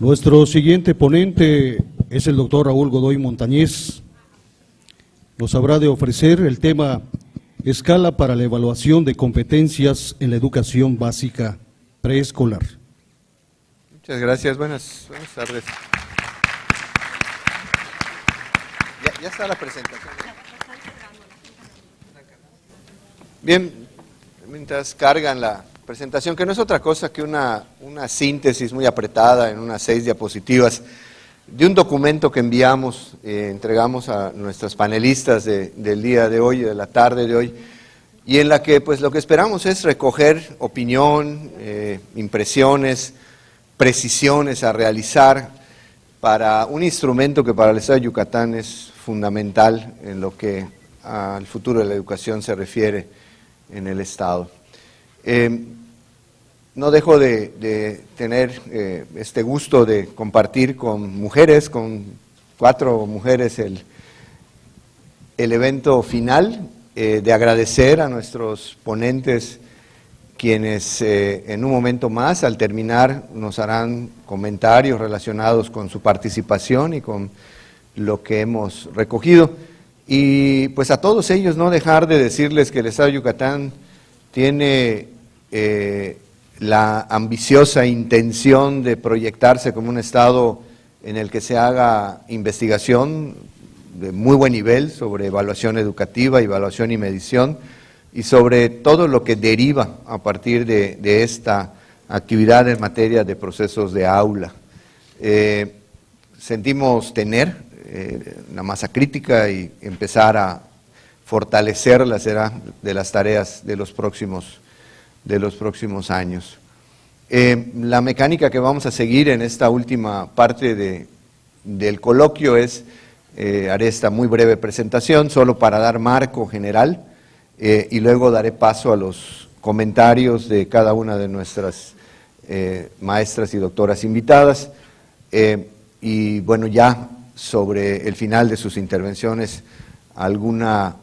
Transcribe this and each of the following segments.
Nuestro siguiente ponente es el doctor Raúl Godoy Montañez. Nos habrá de ofrecer el tema Escala para la evaluación de competencias en la educación básica preescolar. Muchas gracias, buenas tardes. ¿Ya está la presentación? Bien, mientras cargan la presentación, que no es otra cosa que una síntesis muy apretada en unas 6 diapositivas de un documento que enviamos, entregamos a nuestros panelistas del día de hoy, de la tarde de hoy, y en la que pues lo que esperamos es recoger opinión, impresiones, precisiones a realizar para un instrumento que para el Estado de Yucatán es fundamental en lo que al futuro de la educación se refiere en el Estado. No dejo de tener este gusto de compartir con mujeres, con 4 mujeres, el evento final, de agradecer a nuestros ponentes, quienes en un momento más, al terminar, nos harán comentarios relacionados con su participación y con lo que hemos recogido. Y pues a todos ellos no dejar de decirles que el Estado de Yucatán tiene la ambiciosa intención de proyectarse como un estado en el que se haga investigación de muy buen nivel sobre evaluación educativa, evaluación y medición, y sobre todo lo que deriva a partir de esta actividad en materia de procesos de aula. Sentimos tener una masa crítica y empezar a fortalecerla será de las tareas de los próximos años. La mecánica que vamos a seguir en esta última parte del coloquio es, haré esta muy breve presentación solo para dar marco general y luego daré paso a los comentarios de cada una de nuestras maestras y doctoras invitadas y bueno, ya sobre el final de sus intervenciones alguna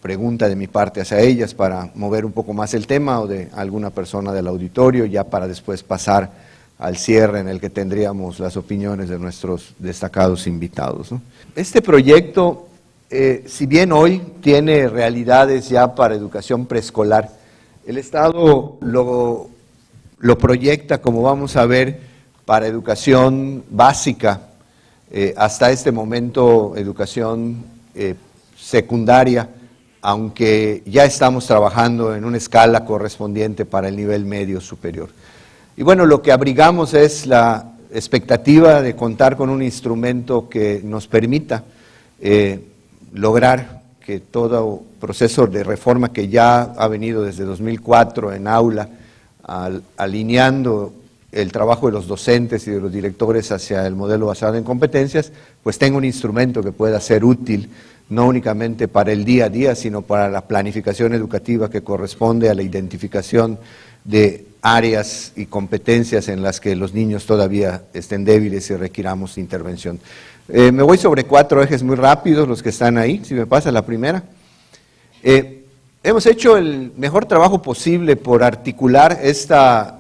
pregunta de mi parte hacia ellas para mover un poco más el tema o de alguna persona del auditorio, ya para después pasar al cierre en el que tendríamos las opiniones de nuestros destacados invitados, ¿no? Este proyecto, si bien hoy tiene realidades ya para educación preescolar, el Estado lo proyecta, como vamos a ver, para educación básica, hasta este momento educación secundaria, aunque ya estamos trabajando en una escala correspondiente para el nivel medio superior. Y bueno, lo que abrigamos es la expectativa de contar con un instrumento que nos permita lograr que todo proceso de reforma que ya ha venido desde 2004 en aula, alineando el trabajo de los docentes y de los directores hacia el modelo basado en competencias, pues tenga un instrumento que pueda ser útil no únicamente para el día a día, sino para la planificación educativa que corresponde a la identificación de áreas y competencias en las que los niños todavía estén débiles y requiramos intervención. Me voy sobre 4 ejes muy rápidos, los que están ahí, si me pasa la primera. Hemos hecho el mejor trabajo posible por articular esta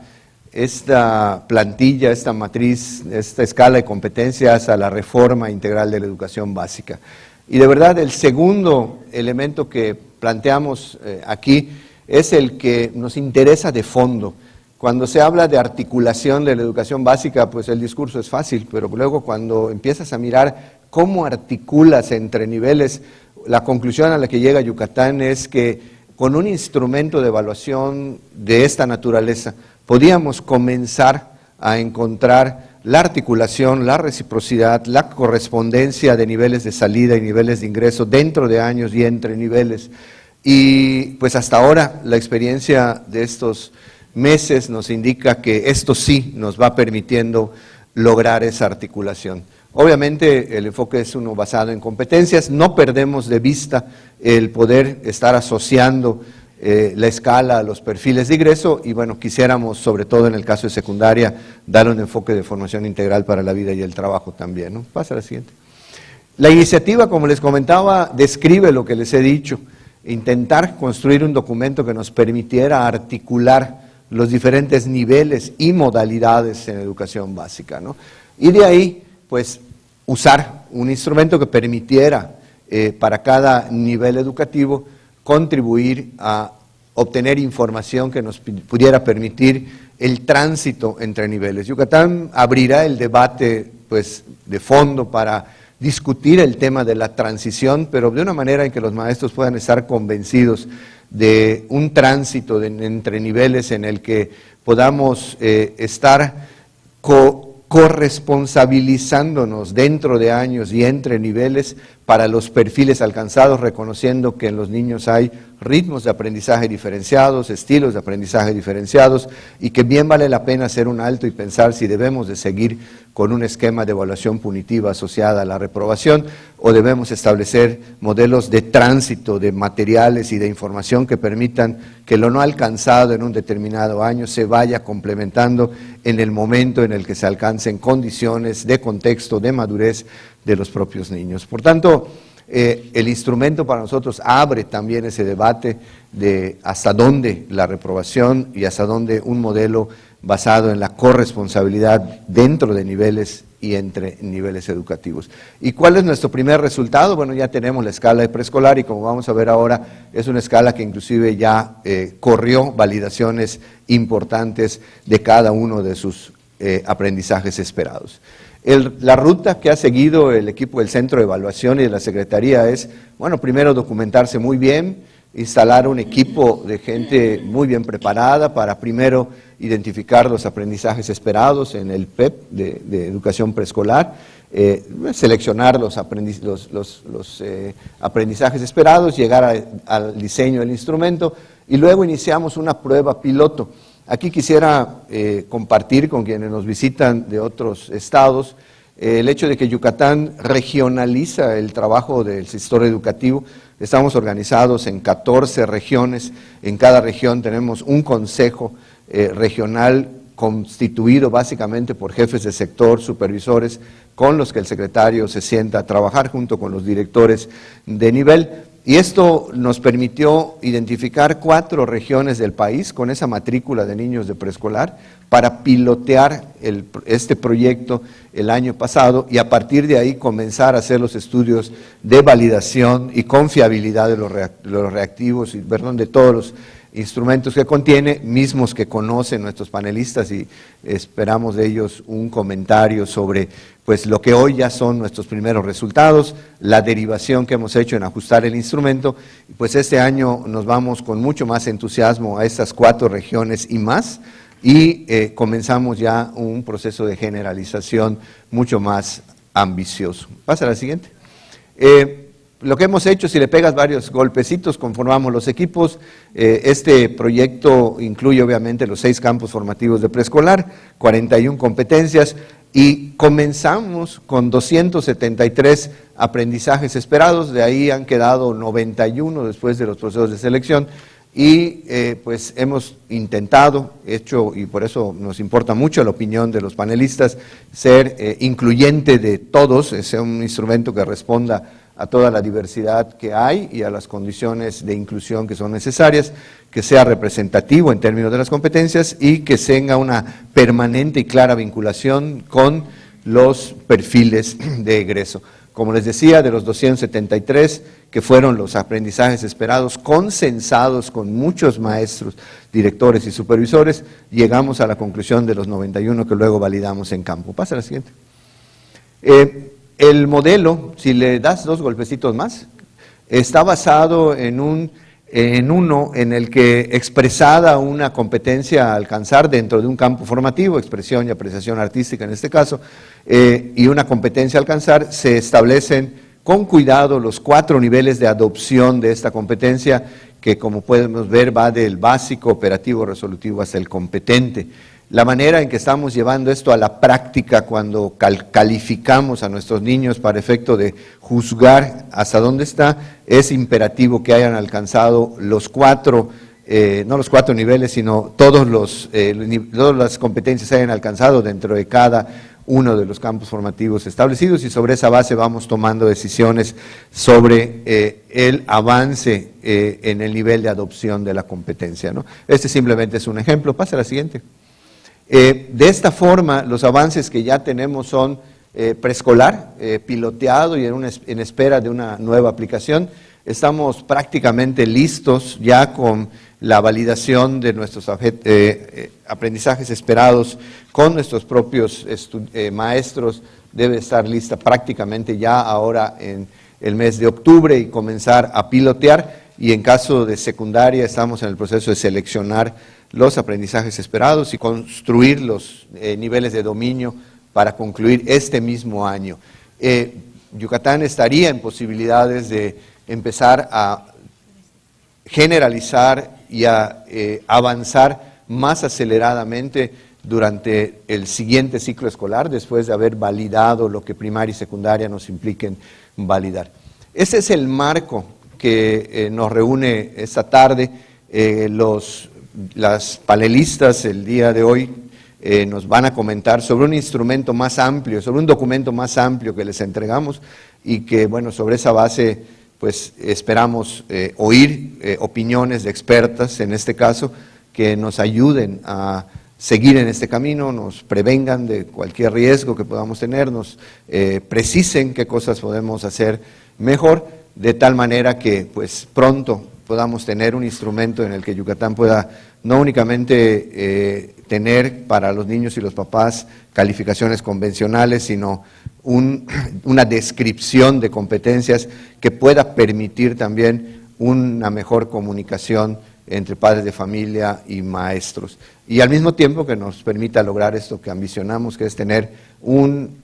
plantilla, esta matriz, esta escala de competencias a la reforma integral de la educación básica. Y de verdad el segundo elemento que planteamos aquí es el que nos interesa de fondo. Cuando se habla de articulación de la educación básica, pues el discurso es fácil, pero luego cuando empiezas a mirar cómo articulas entre niveles, la conclusión a la que llega Yucatán es que con un instrumento de evaluación de esta naturaleza podíamos comenzar a encontrar la articulación, la reciprocidad, la correspondencia de niveles de salida y niveles de ingreso dentro de años y entre niveles. Y pues hasta ahora la experiencia de estos meses nos indica que esto sí nos va permitiendo lograr esa articulación. Obviamente el enfoque es uno basado en competencias, no perdemos de vista el poder estar asociando la escala a los perfiles de ingreso y bueno, quisiéramos, sobre todo en el caso de secundaria, dar un enfoque de formación integral para la vida y el trabajo también, ¿no? Pasa a la siguiente. La iniciativa, como les comentaba, describe lo que les he dicho, intentar construir un documento que nos permitiera articular los diferentes niveles y modalidades en educación básica, ¿no? Y de ahí, pues, usar un instrumento que permitiera para cada nivel educativo contribuir a obtener información que nos pudiera permitir el tránsito entre niveles. Yucatán abrirá el debate, pues, de fondo para discutir el tema de la transición, pero de una manera en que los maestros puedan estar convencidos de un tránsito entre niveles en el que podamos estar corresponsabilizándonos dentro de años y entre niveles para los perfiles alcanzados, reconociendo que en los niños hay ritmos de aprendizaje diferenciados, estilos de aprendizaje diferenciados, y que bien vale la pena hacer un alto y pensar si debemos de seguir con un esquema de evaluación punitiva asociada a la reprobación o debemos establecer modelos de tránsito de materiales y de información que permitan que lo no alcanzado en un determinado año se vaya complementando en el momento en el que se alcancen condiciones de contexto, de madurez de los propios niños. Por tanto, el instrumento para nosotros abre también ese debate de hasta dónde la reprobación y hasta dónde un modelo basado en la corresponsabilidad dentro de niveles y entre niveles educativos. ¿Y cuál es nuestro primer resultado? Bueno, ya tenemos la escala de preescolar y como vamos a ver ahora, es una escala que inclusive ya corrió validaciones importantes de cada uno de sus aprendizajes esperados. La ruta que ha seguido el equipo del Centro de Evaluación y de la Secretaría es, bueno, primero documentarse muy bien, instalar un equipo de gente muy bien preparada para primero identificar los aprendizajes esperados en el PEP de educación preescolar, seleccionar los aprendizajes esperados, llegar al diseño del instrumento y luego iniciamos una prueba piloto. Aquí quisiera compartir con quienes nos visitan de otros estados el hecho de que Yucatán regionaliza el trabajo del sector educativo. Estamos organizados en 14 regiones, en cada región tenemos un consejo regional constituido básicamente por jefes de sector, supervisores, con los que el secretario se sienta a trabajar junto con los directores de nivel. Y esto nos permitió identificar 4 regiones del país con esa matrícula de niños de preescolar para pilotear este proyecto el año pasado y a partir de ahí comenzar a hacer los estudios de validación y confiabilidad de los reactivos, de todos los instrumentos que contiene, mismos que conocen nuestros panelistas y esperamos de ellos un comentario sobre pues lo que hoy ya son nuestros primeros resultados, la derivación que hemos hecho en ajustar el instrumento, pues este año nos vamos con mucho más entusiasmo a estas 4 regiones y más, y comenzamos ya un proceso de generalización mucho más ambicioso. Pasa a la siguiente. Lo que hemos hecho, si le pegas varios golpecitos, conformamos los equipos. Este proyecto incluye obviamente los 6 campos formativos de preescolar, 41 competencias, y comenzamos con 273 aprendizajes esperados, de ahí han quedado 91 después de los procesos de selección, y pues hemos intentado, y por eso nos importa mucho la opinión de los panelistas, ser incluyente de todos, sea un instrumento que responda a toda la diversidad que hay y a las condiciones de inclusión que son necesarias, que sea representativo en términos de las competencias y que tenga una permanente y clara vinculación con los perfiles de egreso. Como les decía, de los 273 que fueron los aprendizajes esperados, consensados con muchos maestros, directores y supervisores, llegamos a la conclusión de los 91 que luego validamos en campo. Pasa a la siguiente. El modelo, si le das 2 golpecitos más, está basado en uno en el que expresada una competencia a alcanzar dentro de un campo formativo, expresión y apreciación artística en este caso, y una competencia a alcanzar, se establecen con cuidado los 4 niveles de adopción de esta competencia, que como podemos ver va del básico, operativo, resolutivo hasta el competente. La manera en que estamos llevando esto a la práctica cuando calificamos a nuestros niños para efecto de juzgar hasta dónde está, es imperativo que hayan alcanzado los 4, no los 4 niveles, sino todas las competencias hayan alcanzado dentro de cada uno de los campos formativos establecidos y sobre esa base vamos tomando decisiones sobre el avance en el nivel de adopción de la competencia, ¿no? Este simplemente es un ejemplo. Pasa a la siguiente. De esta forma, los avances que ya tenemos son preescolar, piloteado y en espera de una nueva aplicación. Estamos prácticamente listos ya con la validación de nuestros aprendizajes esperados con nuestros propios maestros. Debe estar lista prácticamente ya ahora en el mes de octubre y comenzar a pilotear. Y en caso de secundaria estamos en el proceso de seleccionar los aprendizajes esperados y construir los niveles de dominio para concluir este mismo año. Yucatán estaría en posibilidades de empezar a generalizar y a avanzar más aceleradamente durante el siguiente ciclo escolar, después de haber validado lo que primaria y secundaria nos impliquen validar. Ese es el marco que nos reúne esta tarde. Las panelistas el día de hoy nos van a comentar sobre un instrumento más amplio, sobre un documento más amplio que les entregamos y que, bueno, sobre esa base, pues esperamos oír opiniones de expertas, en este caso, que nos ayuden a seguir en este camino, nos prevengan de cualquier riesgo que podamos tener, nos precisen qué cosas podemos hacer mejor, de tal manera que pues pronto podamos tener un instrumento en el que Yucatán pueda no únicamente tener para los niños y los papás calificaciones convencionales, sino una descripción de competencias que pueda permitir también una mejor comunicación entre padres de familia y maestros. Y al mismo tiempo que nos permita lograr esto que ambicionamos, que es tener un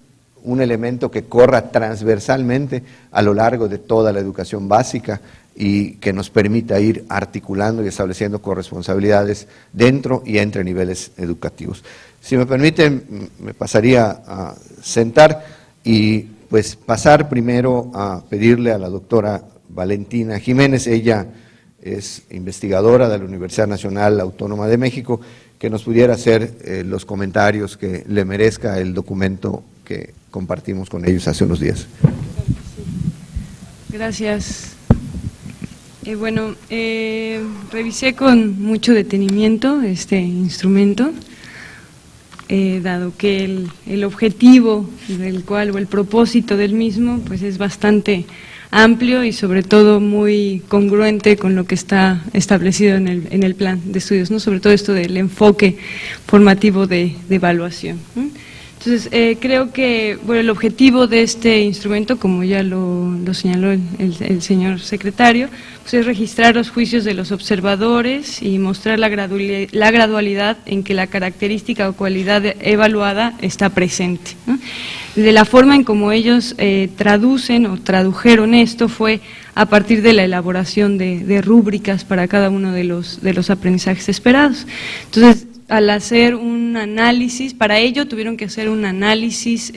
elemento que corra transversalmente a lo largo de toda la educación básica y que nos permita ir articulando y estableciendo corresponsabilidades dentro y entre niveles educativos. Si me permiten, me pasaría a sentar y pues pasar primero a pedirle a la doctora Valentina Jiménez. Ella es investigadora de la Universidad Nacional Autónoma de México, que nos pudiera hacer los comentarios que le merezca el documento que compartimos con ellos hace unos días. Gracias. Revisé con mucho detenimiento este instrumento, dado que el objetivo del cual, o el propósito del mismo, pues es bastante amplio y sobre todo muy congruente con lo que está establecido en el plan de estudios, ¿no? Sobre todo esto del enfoque formativo de evaluación, ¿no? Entonces, creo que el objetivo de este instrumento, como ya lo señaló el señor secretario, pues es registrar los juicios de los observadores y mostrar la gradualidad en que la característica o cualidad evaluada está presente, ¿no? De la forma en como ellos traducen o tradujeron esto fue a partir de la elaboración de rúbricas para cada uno de los aprendizajes esperados. Entonces, al hacer un análisis, para ello tuvieron que hacer un análisis,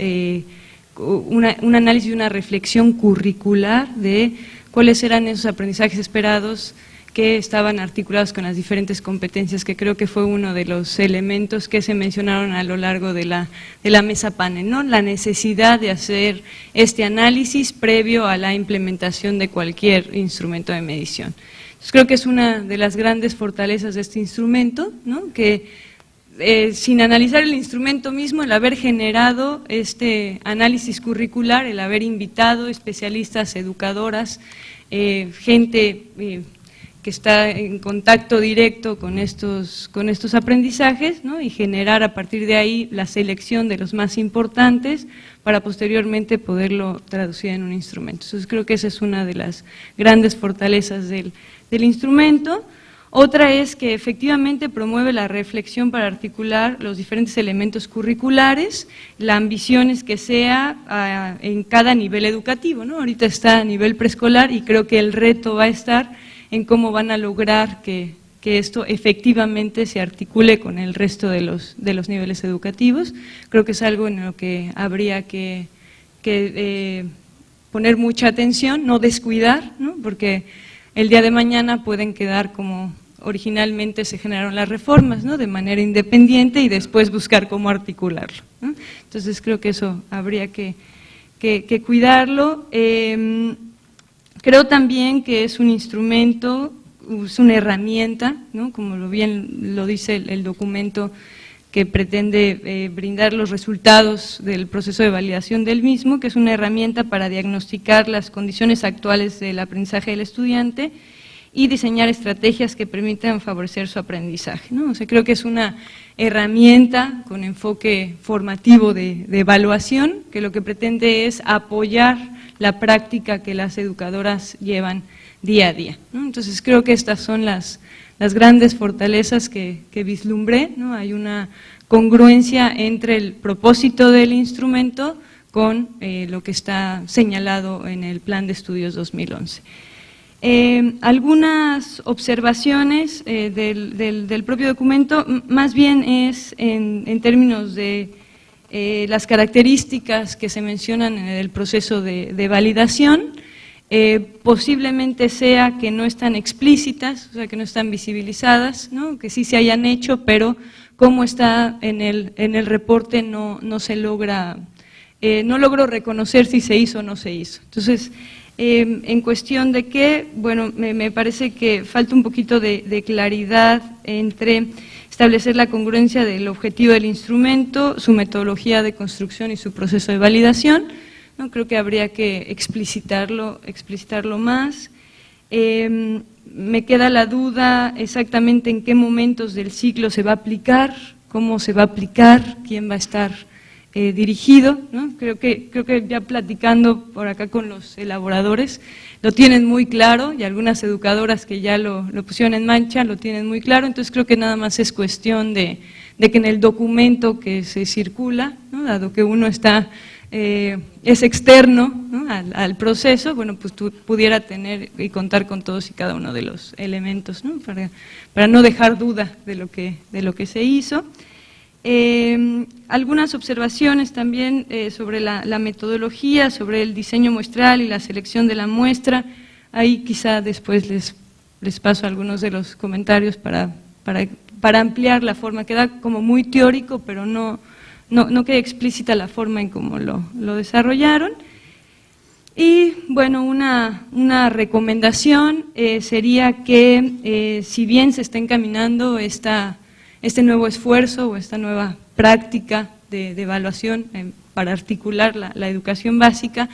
una reflexión curricular de cuáles eran esos aprendizajes esperados que estaban articulados con las diferentes competencias, que creo que fue uno de los elementos que se mencionaron a lo largo de la mesa panel, ¿no? La necesidad de hacer este análisis previo a la implementación de cualquier instrumento de medición. Entonces, creo que es una de las grandes fortalezas de este instrumento, ¿no? Que sin analizar el instrumento mismo, el haber generado este análisis curricular, el haber invitado especialistas, educadoras, gente que está en contacto directo con estos aprendizajes, ¿no? Y generar a partir de ahí la selección de los más importantes para posteriormente poderlo traducir en un instrumento. Entonces creo que esa es una de las grandes fortalezas del instrumento. Otra es que efectivamente promueve la reflexión para articular los diferentes elementos curriculares. La ambición es que sea en cada nivel educativo, ¿no? Ahorita está a nivel preescolar y creo que el reto va a estar en cómo van a lograr que esto efectivamente se articule con el resto de los niveles educativos. Creo que es algo en lo que habría que poner mucha atención, no descuidar, ¿no? Porque el día de mañana pueden quedar como originalmente se generaron las reformas, ¿no? De manera independiente y después buscar cómo articularlo, ¿no? Entonces creo que eso habría que cuidarlo. Creo también que es un instrumento, es una herramienta, ¿no? Como bien lo dice el documento, que pretende brindar los resultados del proceso de validación del mismo, que es una herramienta para diagnosticar las condiciones actuales del aprendizaje del estudiante y diseñar estrategias que permitan favorecer su aprendizaje, ¿no? O sea, creo que es una herramienta con enfoque formativo de evaluación, que lo que pretende es apoyar la práctica que las educadoras llevan día a día, ¿no? Entonces creo que estas son las grandes fortalezas que vislumbré, ¿no? Hay una congruencia entre el propósito del instrumento con lo que está señalado en el Plan de Estudios 2011. Algunas observaciones del propio documento, más bien es en términos de las características que se mencionan en el proceso de validación. Posiblemente sea que no están explícitas, o sea, que no están visibilizadas, ¿no? Que sí se hayan hecho, pero como está en el reporte no se logra, no logro reconocer si se hizo o no se hizo. Entonces, en cuestión de que, bueno, me parece que falta un poquito de claridad entre establecer la congruencia del objetivo del instrumento, su metodología de construcción y su proceso de validación. No, creo que habría que explicitarlo más. Me queda la duda exactamente en qué momentos del ciclo se va a aplicar, cómo se va a aplicar, quién va a estar dirigido, ¿no? Creo que ya platicando por acá con los elaboradores, lo tienen muy claro, y algunas educadoras que ya lo pusieron en marcha lo tienen muy claro, entonces creo que nada más es cuestión de que en el documento que se circula, ¿no? Dado que uno es externo, ¿no? al proceso, bueno, pues tú pudiera tener y contar con todos y cada uno de los elementos, ¿no? Para no dejar duda de lo que se hizo. Algunas observaciones también sobre la metodología, sobre el diseño muestral y la selección de la muestra. Ahí quizá después les paso algunos de los comentarios para ampliar la forma. Queda como muy teórico, pero no queda explícita la forma en cómo lo desarrollaron. Y bueno, una recomendación sería que si bien se está encaminando este nuevo esfuerzo o esta nueva práctica de evaluación para articular la educación básica,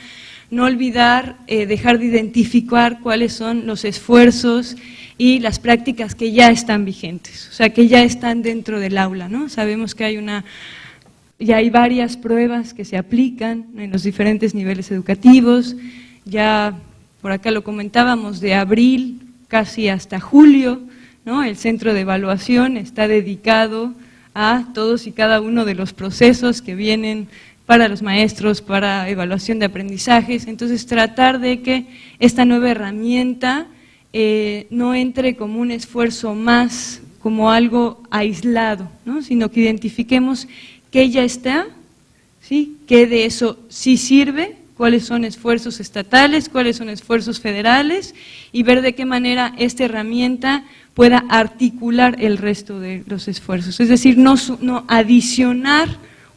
no olvidar dejar de identificar cuáles son los esfuerzos y las prácticas que ya están vigentes, o sea, que ya están dentro del aula, ¿no? Sabemos que ya hay varias pruebas que se aplican en los diferentes niveles educativos, ya por acá lo comentábamos, de abril casi hasta julio, ¿no? El centro de evaluación está dedicado a todos y cada uno de los procesos que vienen para los maestros, para evaluación de aprendizajes, entonces tratar de que esta nueva herramienta no entre como un esfuerzo más, como algo aislado, ¿no? Sino que identifiquemos que ya está, ¿sí? Que de eso sí sirve, cuáles son esfuerzos estatales, cuáles son esfuerzos federales y ver de qué manera esta herramienta pueda articular el resto de los esfuerzos. Es decir, no adicionar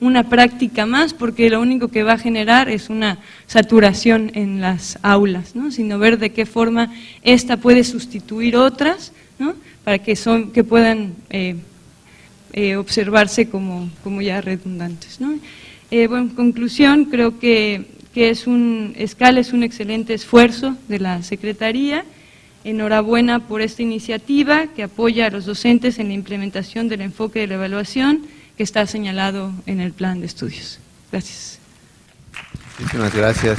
una práctica más, porque lo único que va a generar es una saturación en las aulas, ¿no? Sino ver de qué forma esta puede sustituir otras, ¿no? Para que puedan observarse como ya redundantes, ¿no? Bueno, en conclusión, creo que Escala es un excelente esfuerzo de la Secretaría. Enhorabuena por esta iniciativa que apoya a los docentes en la implementación del enfoque de la evaluación que está señalado en el plan de estudios. Gracias. Muchísimas gracias.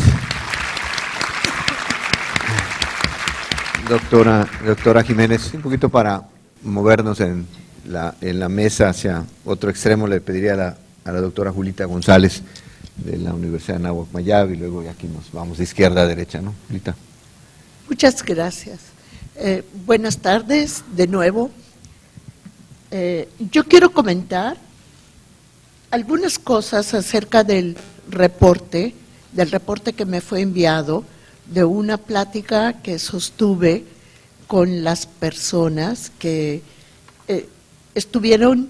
Doctora Jiménez, un poquito para movernos en la mesa hacia otro extremo, le pediría a la doctora Julita González de la Universidad de Anáhuac Mayab, y luego aquí nos vamos de izquierda a derecha, ¿no, Julita? Muchas gracias. Buenas tardes de nuevo. Yo quiero comentar algunas cosas acerca del reporte que me fue enviado, de una plática que sostuve con las personas que estuvieron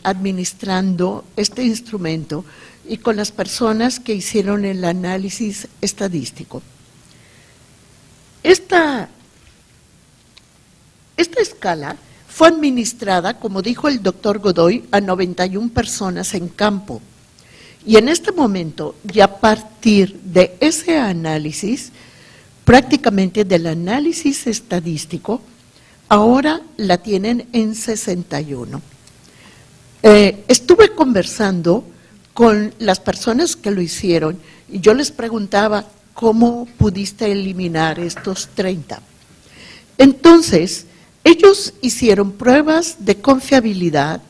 administrando este instrumento y con las personas que hicieron el análisis estadístico. Esta escala fue administrada, como dijo el doctor Godoy, a 91 personas en campo. Y en este momento, y a partir de ese análisis, prácticamente del análisis estadístico, ahora la tienen en 61. Estuve conversando con las personas que lo hicieron y yo les preguntaba, ¿cómo pudiste eliminar estos 30? Entonces, ellos hicieron pruebas de confiabilidad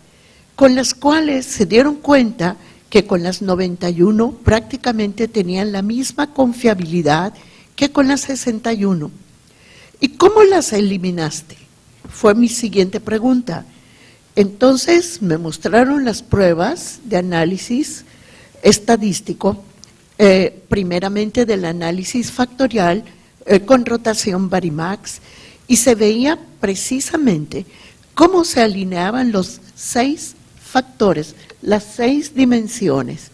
con las cuales se dieron cuenta que con las 91 prácticamente tenían la misma confiabilidad que con las 61. ¿Y cómo las eliminaste? Fue mi siguiente pregunta. Entonces me mostraron las pruebas de análisis estadístico, primeramente del análisis factorial con rotación Varimax, y se veía precisamente cómo se alineaban los 6 factores, las 6 dimensiones,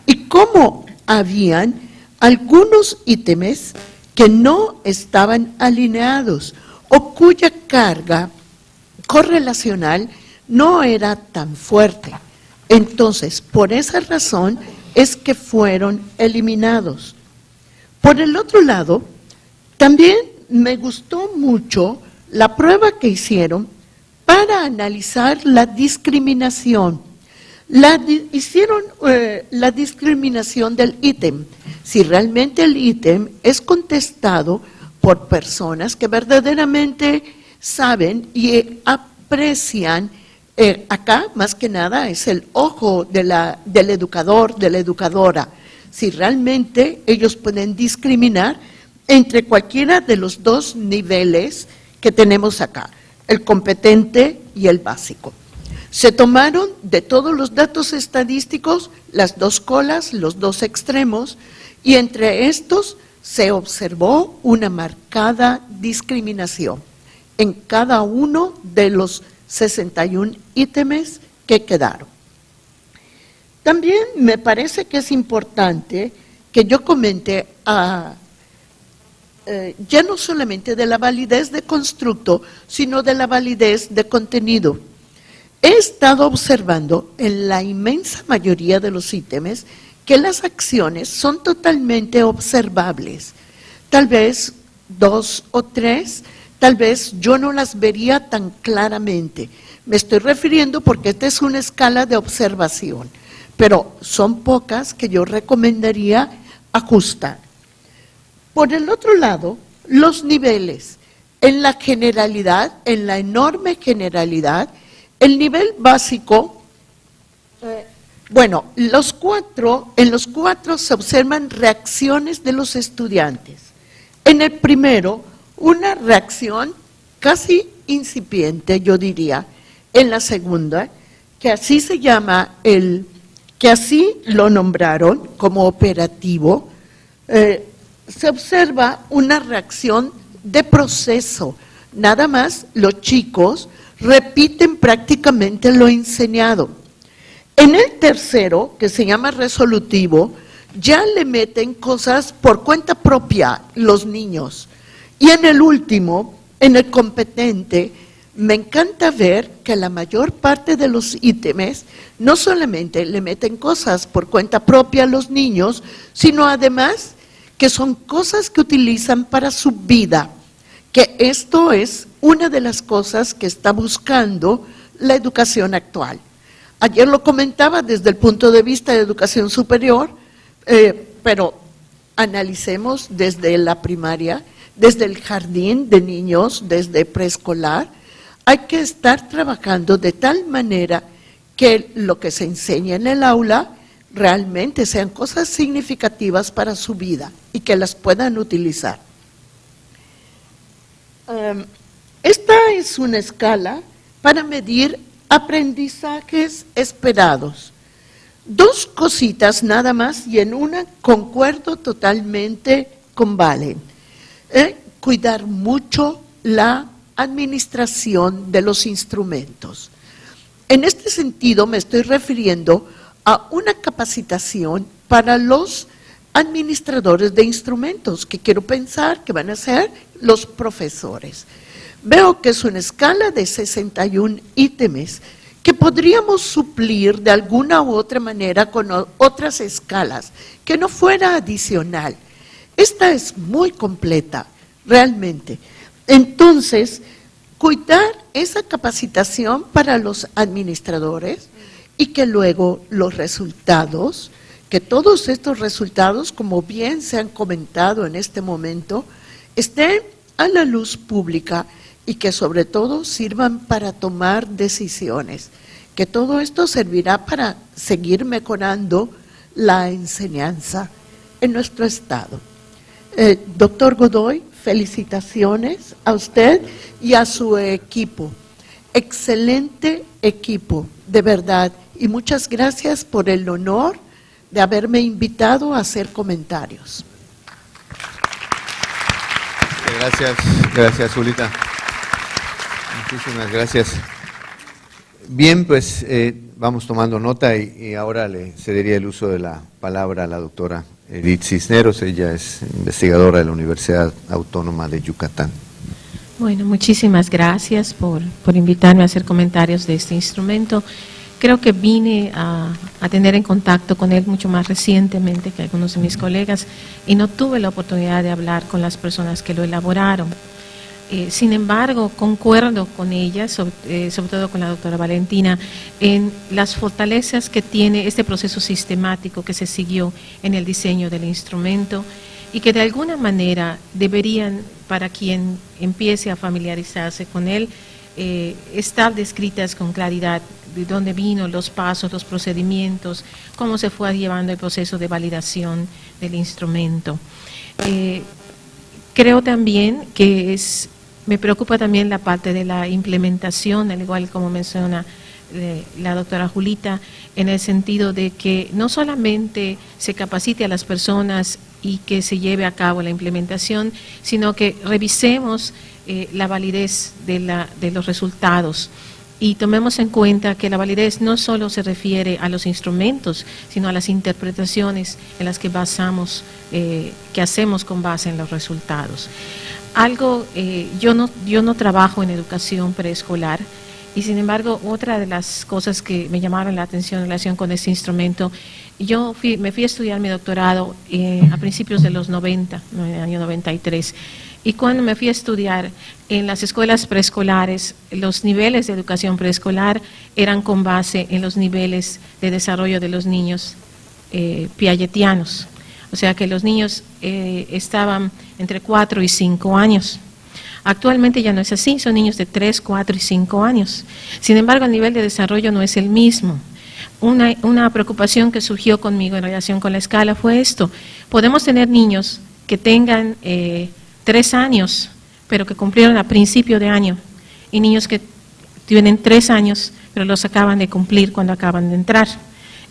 y cómo habían algunos ítems que no estaban alineados o cuya carga correlacional no era tan fuerte. Entonces, por esa razón es que fueron eliminados. Por el otro lado, también me gustó mucho la prueba que hicieron para analizar la discriminación. Hicieron la discriminación del ítem. Si realmente el ítem es contestado por personas que verdaderamente saben y aprecian, acá más que nada es el ojo del educador, de la educadora. Si realmente ellos pueden discriminar entre cualquiera de los 2 niveles que tenemos acá, el competente y el básico. Se tomaron de todos los datos estadísticos las 2 colas, los 2 extremos, y entre estos se observó una marcada discriminación en cada uno de los 61 ítems que quedaron. También me parece que es importante que yo comente ya no solamente de la validez de constructo, sino de la validez de contenido. He estado observando en la inmensa mayoría de los ítems que las acciones son totalmente observables. Tal vez 2 o 3, tal vez yo no las vería tan claramente. Me estoy refiriendo porque esta es una escala de observación, pero son pocas que yo recomendaría ajustar. Por el otro lado, los niveles. En la generalidad, en la enorme generalidad, el nivel básico, en los 4 se observan reacciones de los estudiantes. En el primero, una reacción casi incipiente, yo diría. En la segunda, que así se llama, que así lo nombraron como operativo, se observa una reacción de proceso. Nada más los chicos repiten prácticamente lo enseñado. En el tercero, que se llama resolutivo, ya le meten cosas por cuenta propia los niños. Y en el último, en el competente, me encanta ver que la mayor parte de los ítems no solamente le meten cosas por cuenta propia a los niños, sino además que son cosas que utilizan para su vida, que esto es una de las cosas que está buscando la educación actual. Ayer lo comentaba desde el punto de vista de educación superior, pero analicemos desde la primaria, desde el jardín de niños, desde preescolar. Hay que estar trabajando de tal manera que lo que se enseña en el aula realmente sean cosas significativas para su vida y que las puedan utilizar. Esta es una escala para medir aprendizajes esperados. 2 cositas nada más y en una concuerdo totalmente con Valen. Cuidar mucho la administración de los instrumentos. En este sentido me estoy refiriendo a una capacitación para los administradores de instrumentos, que quiero pensar que van a ser los profesores. Veo que es una escala de 61 ítems que podríamos suplir de alguna u otra manera con otras escalas, que no fuera adicional. Esta es muy completa, realmente. Entonces, cuidar esa capacitación para los administradores y que luego los resultados, que todos estos resultados, como bien se han comentado en este momento, estén a la luz pública y que sobre todo sirvan para tomar decisiones, que todo esto servirá para seguir mejorando la enseñanza en nuestro estado. Doctor Godoy, felicitaciones a usted y a su equipo. Excelente equipo, de verdad, y muchas gracias por el honor de haberme invitado a hacer comentarios. Gracias, Zulita. Muchísimas gracias. Bien, pues vamos tomando nota y ahora le cedería el uso de la palabra a la doctora Edith Cisneros. Ella es investigadora de la Universidad Autónoma de Yucatán. Bueno, muchísimas gracias por invitarme a hacer comentarios de este instrumento. Creo que vine a tener en contacto con él mucho más recientemente que algunos de mis colegas y no tuve la oportunidad de hablar con las personas que lo elaboraron. Sin embargo, concuerdo con ella, sobre todo con la doctora Valentina, en las fortalezas que tiene este proceso sistemático que se siguió en el diseño del instrumento y que de alguna manera deberían, para quien empiece a familiarizarse con él, estar descritas con claridad de dónde vino, los pasos, los procedimientos, cómo se fue llevando el proceso de validación del instrumento. Creo también que me preocupa también la parte de la implementación, al igual como menciona la doctora Julita, en el sentido de que no solamente se capacite a las personas y que se lleve a cabo la implementación, sino que revisemos la validez de los resultados y tomemos en cuenta que la validez no solo se refiere a los instrumentos, sino a las interpretaciones en las que basamos, que hacemos con base en los resultados. Yo no trabajo en educación preescolar y sin embargo otra de las cosas que me llamaron la atención en relación con este instrumento, me fui a estudiar mi doctorado a principios de los 90, en el año 93, y cuando me fui a estudiar en las escuelas preescolares, los niveles de educación preescolar eran con base en los niveles de desarrollo de los niños piagetianos. O sea que los niños estaban entre 4 y 5 años. Actualmente ya no es así, son niños de 3, 4 y 5 años. Sin embargo, el nivel de desarrollo no es el mismo. Una preocupación que surgió conmigo en relación con la escala fue esto. Podemos tener niños que tengan 3 años, pero que cumplieron a principio de año, y niños que tienen 3 años, pero los acaban de cumplir cuando acaban de entrar.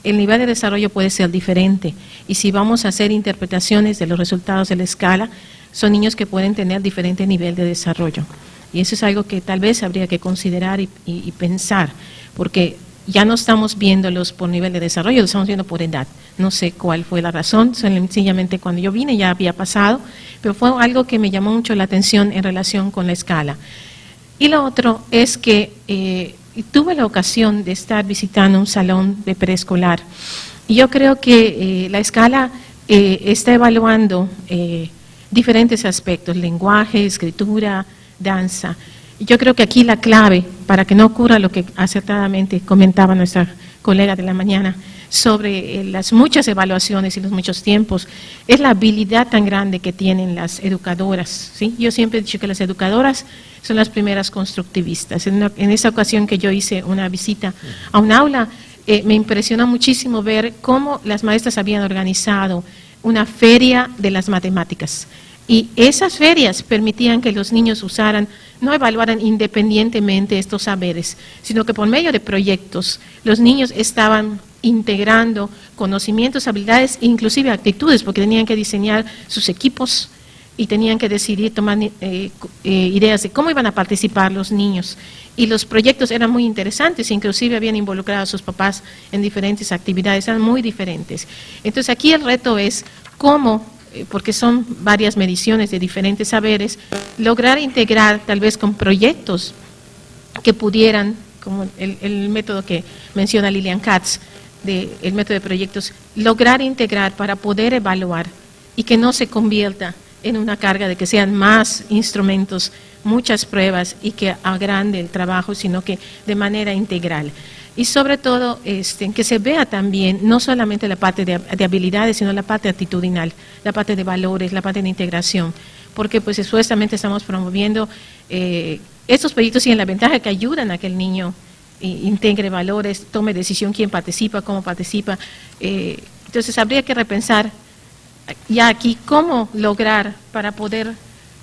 El nivel de desarrollo puede ser diferente y si vamos a hacer interpretaciones de los resultados de la escala, son niños que pueden tener diferente nivel de desarrollo. Y eso es algo que tal vez habría que considerar y pensar, porque ya no estamos viéndolos por nivel de desarrollo, los estamos viendo por edad. No sé cuál fue la razón, sencillamente cuando yo vine ya había pasado, pero fue algo que me llamó mucho la atención en relación con la escala. Y lo otro es que tuve la ocasión de estar visitando un salón de preescolar y yo creo que la escala está evaluando diferentes aspectos, lenguaje, escritura, danza. Yo creo que aquí la clave, para que no ocurra lo que acertadamente comentaba nuestra colega de la mañana, sobre las muchas evaluaciones y los muchos tiempos, es la habilidad tan grande que tienen las educadoras, ¿sí? Yo siempre he dicho que las educadoras son las primeras constructivistas. En esa ocasión que yo hice una visita a un aula, me impresionó muchísimo ver cómo las maestras habían organizado una feria de las matemáticas. Y esas ferias permitían que los niños no evaluaran independientemente estos saberes, sino que por medio de proyectos los niños estaban integrando conocimientos, habilidades e inclusive actitudes, porque tenían que diseñar sus equipos y tenían que decidir, tomar ideas de cómo iban a participar los niños. Y los proyectos eran muy interesantes, inclusive habían involucrado a sus papás en diferentes actividades, eran muy diferentes. Entonces aquí el reto es cómo porque son varias mediciones de diferentes saberes, lograr integrar tal vez con proyectos que pudieran, como el método que menciona Lilian Katz, el método de proyectos, lograr integrar para poder evaluar y que no se convierta en una carga de que sean más instrumentos, muchas pruebas y que agrande el trabajo, sino que de manera integral. Y sobre todo que se vea también no solamente la parte de habilidades, sino la parte actitudinal, la parte de valores, la parte de integración, porque pues supuestamente estamos promoviendo estos proyectos y en la ventaja que ayudan a que el niño integre valores, tome decisión quién participa, cómo participa. Entonces habría que repensar ya aquí cómo lograr para poder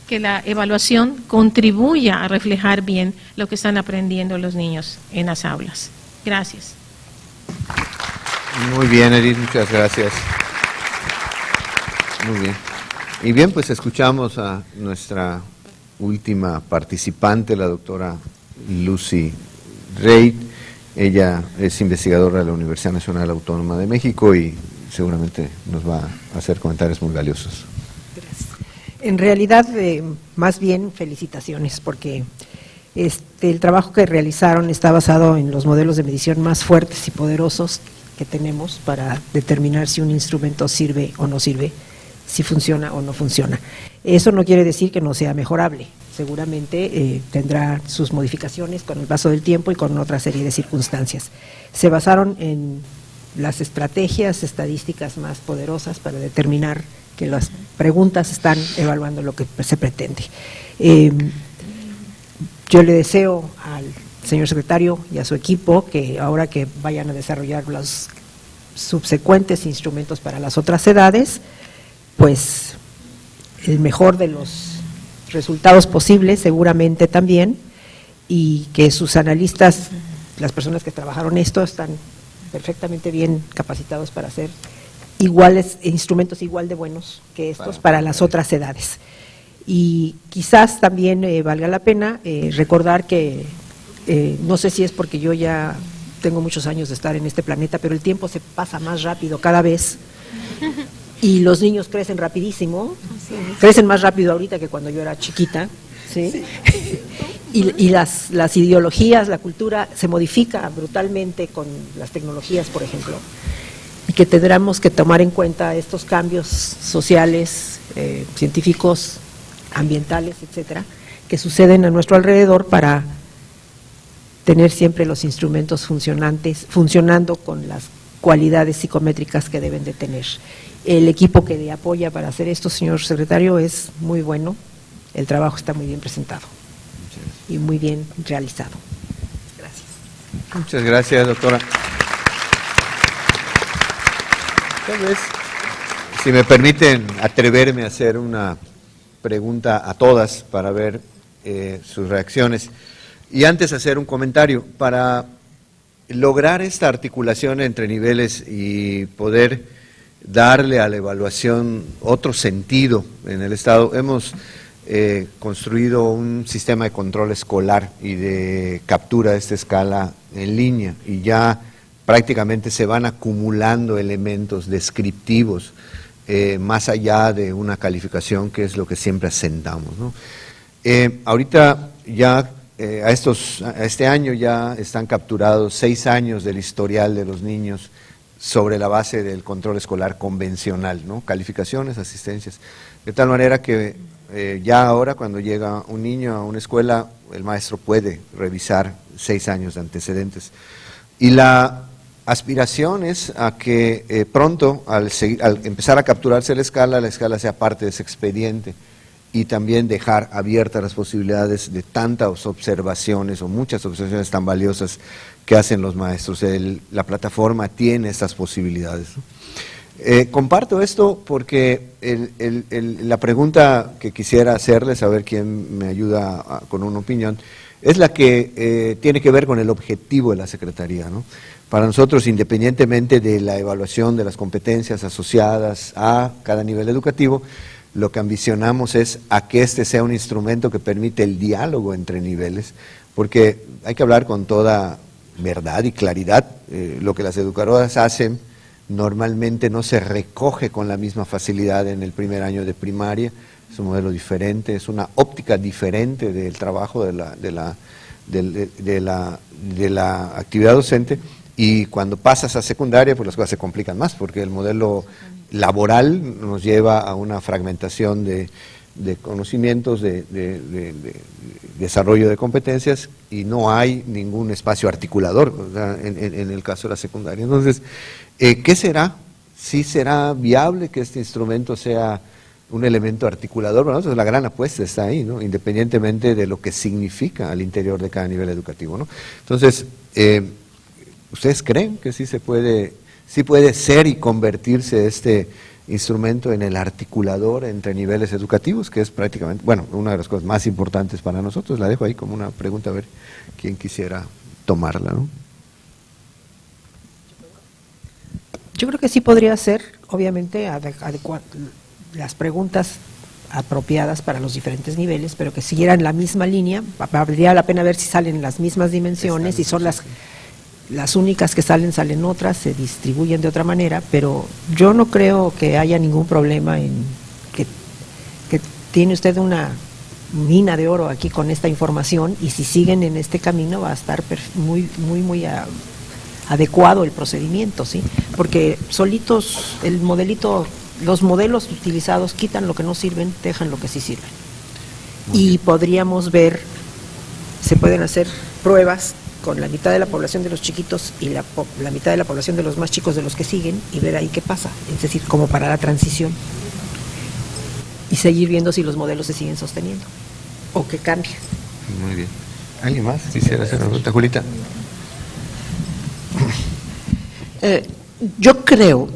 que la evaluación contribuya a reflejar bien lo que están aprendiendo los niños en las aulas. Gracias. Muy bien, Edith, muchas gracias. Muy bien. Y bien, pues escuchamos a nuestra última participante, la doctora Lucy Reid. Ella es investigadora de la Universidad Nacional Autónoma de México y seguramente nos va a hacer comentarios muy valiosos. Gracias. En realidad, más bien felicitaciones, porque el trabajo que realizaron está basado en los modelos de medición más fuertes y poderosos que tenemos para determinar si un instrumento sirve o no sirve, si funciona o no funciona. Eso no quiere decir que no sea mejorable. Seguramente tendrá sus modificaciones con el paso del tiempo y con otra serie de circunstancias. Se basaron en las estrategias estadísticas más poderosas para determinar que las preguntas están evaluando lo que se pretende. Yo le deseo al señor secretario y a su equipo que ahora que vayan a desarrollar los subsecuentes instrumentos para las otras edades, pues el mejor de los resultados posibles seguramente también, y que sus analistas, las personas que trabajaron esto, están perfectamente bien capacitados para hacer instrumentos igual de buenos que estos para las otras edades. Y quizás también valga la pena recordar que, no sé si es porque yo ya tengo muchos años de estar en este planeta, pero el tiempo se pasa más rápido cada vez y los niños crecen rapidísimo, crecen más rápido ahorita que cuando yo era chiquita, ¿sí? Sí. Y las ideologías, la cultura se modifica brutalmente con las tecnologías, por ejemplo, y que tendremos que tomar en cuenta estos cambios sociales, científicos, ambientales, etcétera, que suceden a nuestro alrededor para tener siempre los instrumentos funcionando con las cualidades psicométricas que deben de tener. El equipo que le apoya para hacer esto, señor secretario, es muy bueno, el trabajo está muy bien presentado y muy bien realizado. Gracias. Muchas gracias, doctora. Tal vez, si me permiten atreverme a hacer una pregunta a todas para ver sus reacciones. Y antes hacer un comentario, para lograr esta articulación entre niveles y poder darle a la evaluación otro sentido en el Estado, hemos construido un sistema de control escolar y de captura de esta escala en línea, y ya prácticamente se van acumulando elementos descriptivos más allá de una calificación, que es lo que siempre asentamos, ¿no? Ahorita ya a este año ya están capturados 6 años del historial de los niños sobre la base del control escolar convencional, ¿no? Calificaciones, asistencias, de tal manera que ya ahora cuando llega un niño a una escuela, el maestro puede revisar 6 años de antecedentes. Y la aspiración es a que pronto, al empezar a capturarse la escala sea parte de ese expediente, y también dejar abiertas las posibilidades de tantas observaciones o muchas observaciones tan valiosas que hacen los maestros. La plataforma tiene estas posibilidades, ¿no? Comparto esto porque la pregunta que quisiera hacerles, a ver quién me ayuda con una opinión, es la que tiene que ver con el objetivo de la Secretaría, ¿no? Para nosotros, independientemente de la evaluación de las competencias asociadas a cada nivel educativo, lo que ambicionamos es a que este sea un instrumento que permite el diálogo entre niveles, porque hay que hablar con toda verdad y claridad. Lo que las educadoras hacen normalmente no se recoge con la misma facilidad en el primer año de primaria. Es un modelo diferente, es una óptica diferente del trabajo de la actividad docente, y cuando pasas a secundaria pues las cosas se complican más, porque el modelo laboral nos lleva a una fragmentación de conocimientos, de desarrollo de competencias, y no hay ningún espacio articulador, o sea, en el caso de la secundaria. Entonces, ¿qué será? ¿Sí será viable que este instrumento sea un elemento articulador? Bueno, entonces la gran apuesta está ahí, ¿no? Independientemente de lo que significa al interior de cada nivel educativo, ¿no? Entonces, ¿ustedes creen que sí puede ser y convertirse este instrumento en el articulador entre niveles educativos, que es prácticamente, bueno, una de las cosas más importantes para nosotros? La dejo ahí como una pregunta, a ver quién quisiera tomarla, ¿no? Yo creo que sí podría ser, obviamente, adecuar las preguntas apropiadas para los diferentes niveles, pero que siguieran la misma línea. Valdría la pena ver si salen las mismas dimensiones, y son las únicas que salen otras, se distribuyen de otra manera, pero yo no creo que haya ningún problema en que tiene usted una mina de oro aquí con esta información, y si siguen en este camino va a estar muy adecuado el procedimiento, ¿sí? Porque solitos los modelos utilizados quitan lo que no sirven, dejan lo que sí sirven. Y podríamos ver, se pueden hacer pruebas con la mitad de la población de los chiquitos y la mitad de la población de los más chicos de los que siguen, y ver ahí qué pasa, es decir, como para la transición, y seguir viendo si los modelos se siguen sosteniendo o que cambian. Muy bien. ¿Alguien más quisiera hacer una pregunta? Julita. Yo creo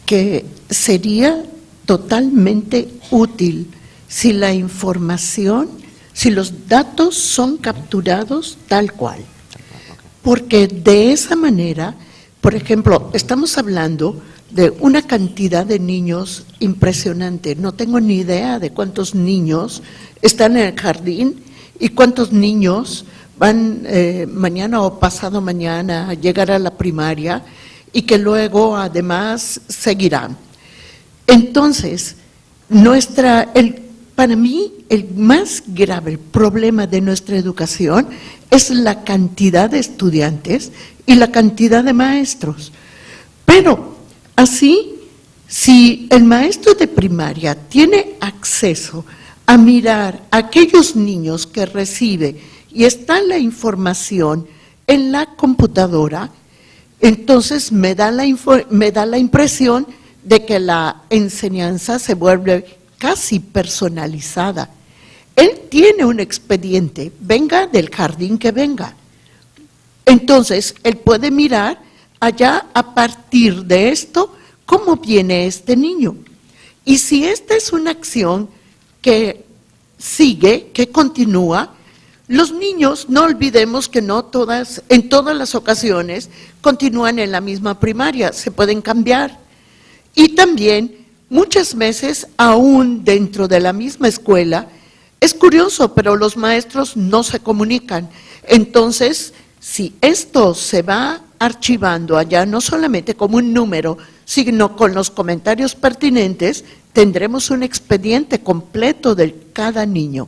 que sería totalmente útil si la información, si los datos son capturados tal cual. Porque de esa manera, por ejemplo, estamos hablando de una cantidad de niños impresionante. No tengo ni idea de cuántos niños están en el jardín y cuántos niños van mañana o pasado mañana a llegar a la primaria, y que luego además seguirán. Entonces, para mí el más grave problema de nuestra educación es la cantidad de estudiantes y la cantidad de maestros. Pero así, si el maestro de primaria tiene acceso a mirar a aquellos niños que recibe y está la información en la computadora, entonces me da la impresión de que la enseñanza se vuelve casi personalizada. Él tiene un expediente, venga del jardín que venga. Entonces, él puede mirar allá a partir de esto cómo viene este niño. Y si esta es una acción que sigue, que continúa, los niños, no olvidemos que no todas, en todas las ocasiones, continúan en la misma primaria, se pueden cambiar. Y también, muchas veces, aún dentro de la misma escuela, es curioso, pero los maestros no se comunican. Entonces, si esto se va archivando allá, no solamente como un número, sino con los comentarios pertinentes, tendremos un expediente completo de cada niño.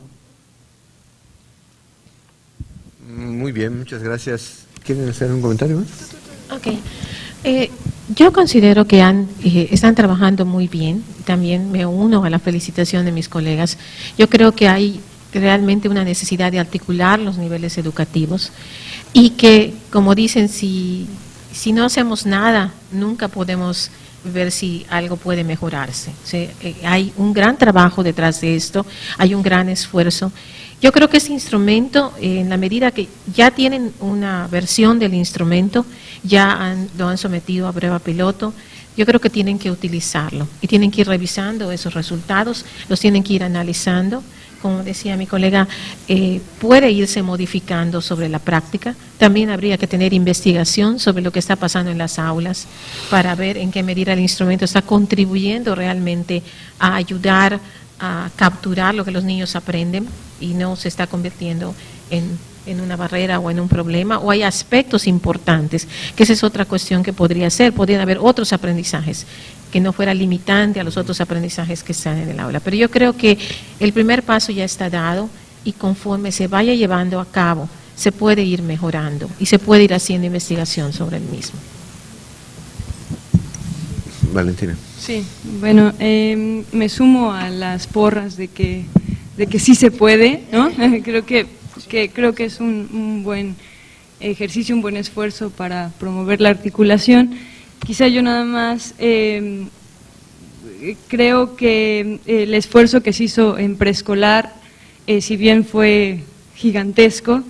Muy bien, muchas gracias. ¿Quieren hacer un comentario más? Ok. Yo considero que están trabajando muy bien. También me uno a la felicitación de mis colegas. Yo creo que hay realmente una necesidad de articular los niveles educativos, y que, como dicen, si no hacemos nada, nunca podemos ver si algo puede mejorarse. Hay un gran trabajo detrás de esto, hay un gran esfuerzo. Yo creo que este instrumento, en la medida que ya tienen una versión del instrumento, lo han sometido a prueba piloto, yo creo que tienen que utilizarlo y tienen que ir revisando esos resultados, los tienen que ir analizando. Como decía mi colega, puede irse modificando sobre la práctica. También habría que tener investigación sobre lo que está pasando en las aulas para ver en qué medida el instrumento está contribuyendo realmente a ayudar a capturar lo que los niños aprenden y no se está convirtiendo en en una barrera o en un problema, o hay aspectos importantes, que esa es otra cuestión que podría ser, podrían haber otros aprendizajes, que no fuera limitante a los otros aprendizajes que están en el aula. Pero yo creo que el primer paso ya está dado y conforme se vaya llevando a cabo, se puede ir mejorando y se puede ir haciendo investigación sobre el mismo. Valentina. Sí, bueno, me sumo a las porras de que sí se puede, ¿no? Creo que es un buen ejercicio, un buen esfuerzo para promover la articulación. Quizá yo nada más creo que el esfuerzo que se hizo en preescolar, si bien fue gigantesco,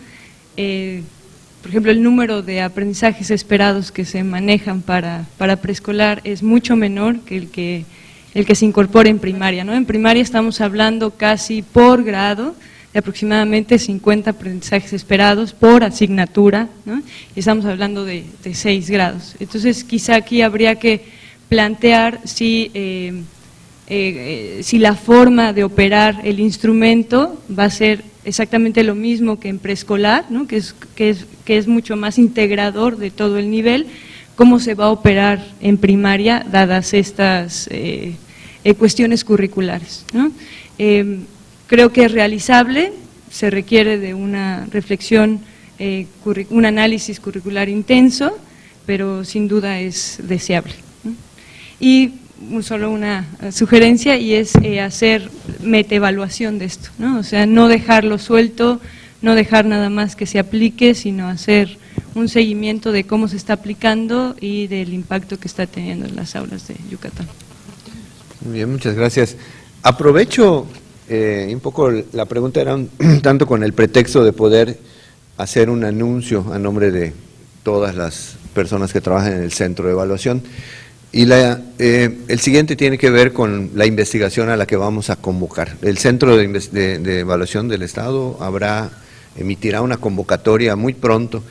por ejemplo, el número de aprendizajes esperados que se manejan para preescolar es mucho menor que el que se incorpora en primaria, ¿no? En primaria estamos hablando casi por grado de aproximadamente 50 aprendizajes esperados por asignatura, ¿no? Y estamos hablando de 6 grados. Entonces, quizá aquí habría que plantear si la forma de operar el instrumento va a ser exactamente lo mismo que en preescolar, ¿no? que es mucho más integrador de todo el nivel, cómo se va a operar en primaria dadas estas cuestiones curriculares, ¿no? Creo que es realizable, se requiere de una reflexión, un análisis curricular intenso, pero sin duda es deseable, ¿no? Y solo una sugerencia, y es hacer metaevaluación de esto, ¿no? O sea, no dejarlo suelto, no dejar nada más que se aplique, sino hacer un seguimiento de cómo se está aplicando y del impacto que está teniendo en las aulas de Yucatán. Muy bien, muchas gracias. Aprovecho un poco, la pregunta era un tanto con el pretexto de poder hacer un anuncio a nombre de todas las personas que trabajan en el centro de evaluación. Y el siguiente tiene que ver con la investigación a la que vamos a convocar. El Centro de Evaluación del Estado emitirá una convocatoria muy pronto,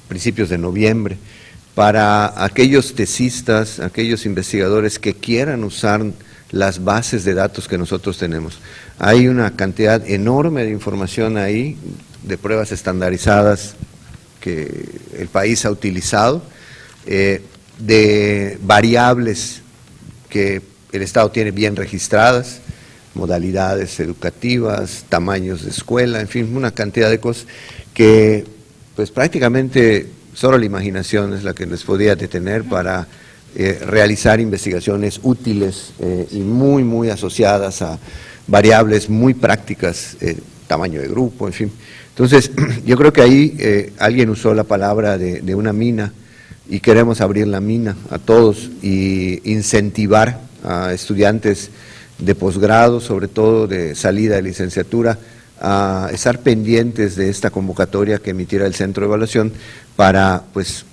principios de noviembre, para aquellos tesistas, aquellos investigadores que quieran usar las bases de datos que nosotros tenemos. Hay una cantidad enorme de información ahí, de pruebas estandarizadas que el país ha utilizado, de variables que el Estado tiene bien registradas, modalidades educativas, tamaños de escuela, en fin, una cantidad de cosas que pues prácticamente solo la imaginación es la que les podía detener para realizar investigaciones útiles y muy asociadas a variables muy prácticas, tamaño de grupo, en fin. Entonces, yo creo que ahí alguien usó la palabra de una mina, y queremos abrir la mina a todos y incentivar a estudiantes de posgrado, sobre todo de salida de licenciatura, a estar pendientes de esta convocatoria que emitirá el Centro de Evaluación para pues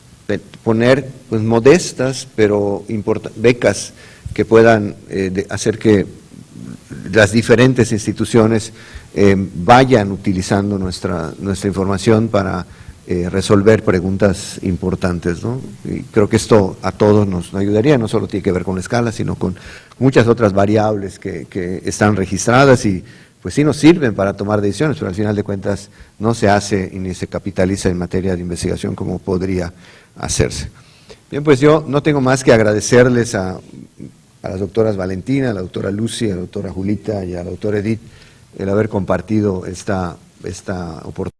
poner pues modestas pero becas que puedan hacer que las diferentes instituciones vayan utilizando nuestra información para resolver preguntas importantes, ¿no? Y creo que esto a todos nos ayudaría, no solo tiene que ver con la escala, sino con muchas otras variables que están registradas y pues sí nos sirven para tomar decisiones, pero al final de cuentas no se hace y ni se capitaliza en materia de investigación como podría hacerse. Bien, pues yo no tengo más que agradecerles a las doctoras Valentina, a la doctora Lucy, a la doctora Julita y a la doctora Edith el haber compartido esta oportunidad.